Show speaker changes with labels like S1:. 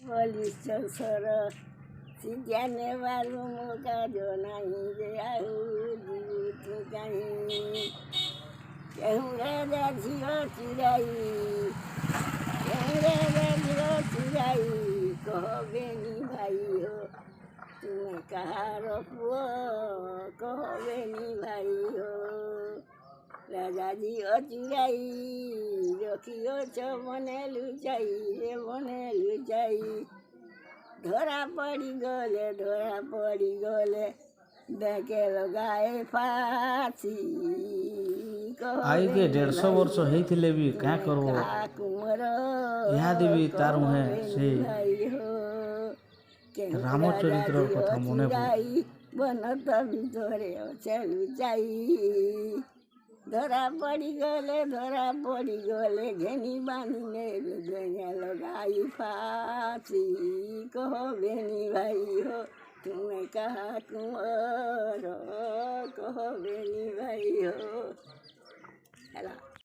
S1: Polícia soro, se जाने वालों मौका जो नहीं गया तो कहीं कहूँ राजा झियो चुराई कहूँ राजा झियो चुराई कहो बेनी भाई हो तुम्हें कहा रखो कहो बेनी भाई हो राजा झियो चुराई रखियो छो मने लुचाई धरा पड़ी गले देखे लगाए फांसी
S2: आई के 150 वर्ष होइथिले भी क्या करबो इहादे भी तार मुहे से रामचरित्र कथा मने
S1: बनत भितरे चलु जाई धरा पड़ी गले घेनी बांधिने देंगे लगाई फांसी कहो बेनी भाई हो तुम्हें कहा कुंवर कहो बेनी भाई हो।